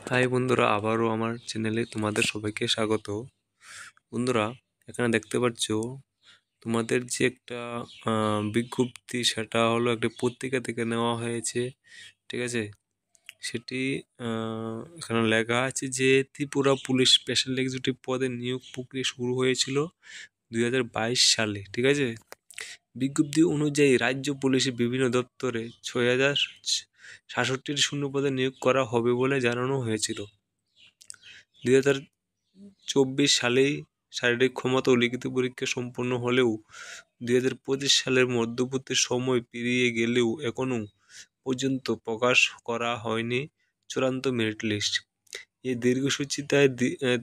High বন্ধুরা, আবারও আমার চ্যানেলে তোমাদের সবাইকে স্বাগত। বন্ধুরা, এখানে দেখতে পাচ্ছ তোমাদের যে একটা বিজ্ঞপ্তি, সেটা হলো একটা পত্রিকা থেকে নেওয়া হয়েছে। ঠিক আছে, সেটি এখানে লেখা আছে যে ত্রিপুরা পুলিশ স্পেশাল এক্সিকিউটিভ পদে নিয়োগ প্রক্রিয়া শুরু হয়েছিল 2022 সালে। ঠিক আছে, বিজ্ঞপ্তি অনুযায়ী রাজ্য পুলিশের বিভিন্ন দপ্তরে 6067টি শূন্যপদে নিয়োগ করা হবে বলে জানানো হয়েছিল। 2024 সালেই শারীরিক ক্ষমতা ও লিখিত পরীক্ষা সম্পন্ন হলেও 2025 সালের মধ্যবর্তী সময় পেরিয়ে গেলেও এখনও পর্যন্ত প্রকাশ করা হয়নি চূড়ান্ত মেরিট লিস্ট। এই দীর্ঘসূচিতায়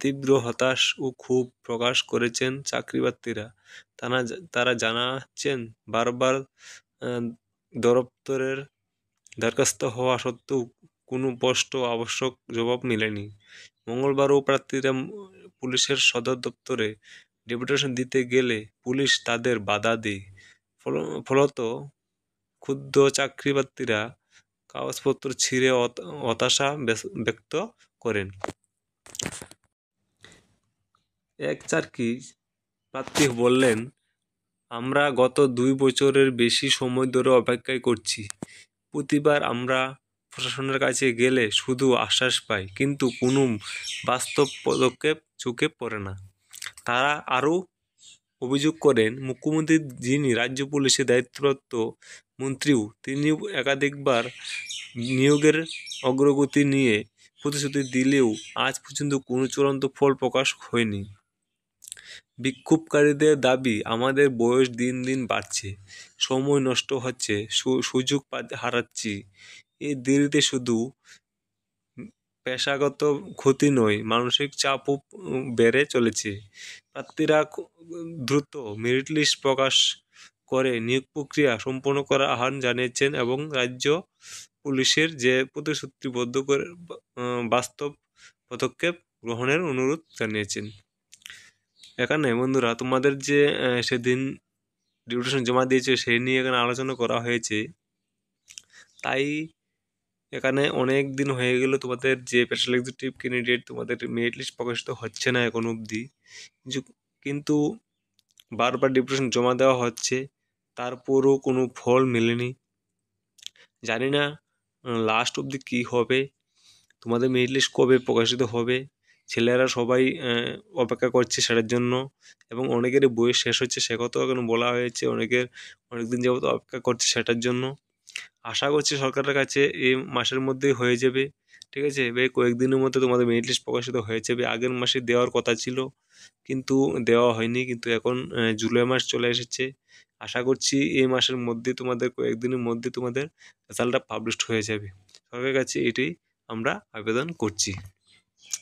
তীব্র হতাশ ও ক্ষোভ প্রকাশ করেছেন চাকরিপ্রার্থীরা। তারা জানাচ্ছেন, বারবার দপ্তরের দরখাস্ত হওয়া সত্ত্বেও কোনো স্পষ্ট আবশ্যক জবাব মেলেনি। মঙ্গলবারও প্রার্থীরা পুলিশের সদর দপ্তরে ডেপুটেশন দিতে গেলে পুলিশ তাদের বাধা দেয়। ফলত ক্ষুব্ধ চাকরিপ্রার্থীরা কাগজপত্র ছিঁড়ে হতাশা ব্যক্ত করেন। এক চাকরি প্রার্থী বললেন, আমরা গত 2 বছরের বেশি সময় ধরে অপেক্ষায় করছি। প্রতিবার আমরা প্রশাসনের কাছে গেলে শুধু আশ্বাস পাই, কিন্তু কোনো বাস্তব পদক্ষেপ চোখে পড়ে না। তারা আরও অভিযোগ করেন, মুখ্যমন্ত্রী, যিনি রাজ্য পুলিশের দায়িত্বপ্রাপ্ত মন্ত্রীও, তিনিও একাধিকবার নিয়োগের অগ্রগতি নিয়ে প্রতিশ্রুতি দিলেও আজ পর্যন্ত কোনো চূড়ান্ত ফল প্রকাশ হয়নি। বিক্ষোভকারীদের দাবি, আমাদের বয়স দিন দিন বাড়ছে, সময় নষ্ট হচ্ছে, সুযোগ হারাচ্ছি। এই দেরিতে শুধু পেশাগত ক্ষতি নয়, মানসিক চাপও বেড়ে চলেছে। প্রার্থীরা দ্রুত মেরিট লিস্ট প্রকাশ করে নিয়োগ প্রক্রিয়া সম্পন্ন করার আহ্বান জানিয়েছেন এবং রাজ্য পুলিশের যে প্রতিশ্রুতিবদ্ধ করে বাস্তব পদক্ষেপ গ্রহণের অনুরোধ জানিয়েছেন। এখানে বন্ধুরা, তোমাদের যে সেদিন ডিপুটেশন জমা দিয়েছে সেই নিয়ে এখানে আলোচনা করা হয়েছে। তাই এখানে অনেক দিন হয়ে গেল তোমাদের যে স্পেশাল এক্সিকিউটিভ ক্যান্ডিডেট, তোমাদের মেরিট লিস্ট প্রকাশিত হচ্ছে না এখন অবধি। কিন্তু বারবার ডিপুটেশন জমা দেওয়া হচ্ছে, তারপরও কোনো ফল মেলেনি। জানি না লাস্ট অবধি কী হবে, তোমাদের মেরিট লিস্ট কবে প্রকাশিত হবে। ছেলেরা সবাই অপেক্ষা করছে সেটার জন্য, এবং অনেকেরই বয়স শেষ হচ্ছে, সে কথাও এখন বলা হয়েছে। অনেকদিন যাবত অপেক্ষা করছে সেটার জন্য। আশা করছি সরকারের কাছে এই মাসের মধ্যেই হয়ে যাবে। ঠিক আছে, কয়েকদিনের মধ্যে তোমাদের মেরিট লিস্ট প্রকাশিত হয়ে যাবে। আগের মাসে দেওয়ার কথা ছিল, কিন্তু দেওয়া হয়নি। কিন্তু এখন জুলাই মাস চলে এসেছে। আশা করছি এই মাসের মধ্যে, তোমাদের কয়েকদিনের মধ্যে তোমাদের রেজাল্টটা পাবলিশড হয়ে যাবে। সরকারের কাছে এটাই আমরা আবেদন করছি।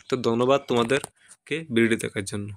তো ধন্যবাদ তোমাদেরকে ভিডিওটি দেখার জন্য।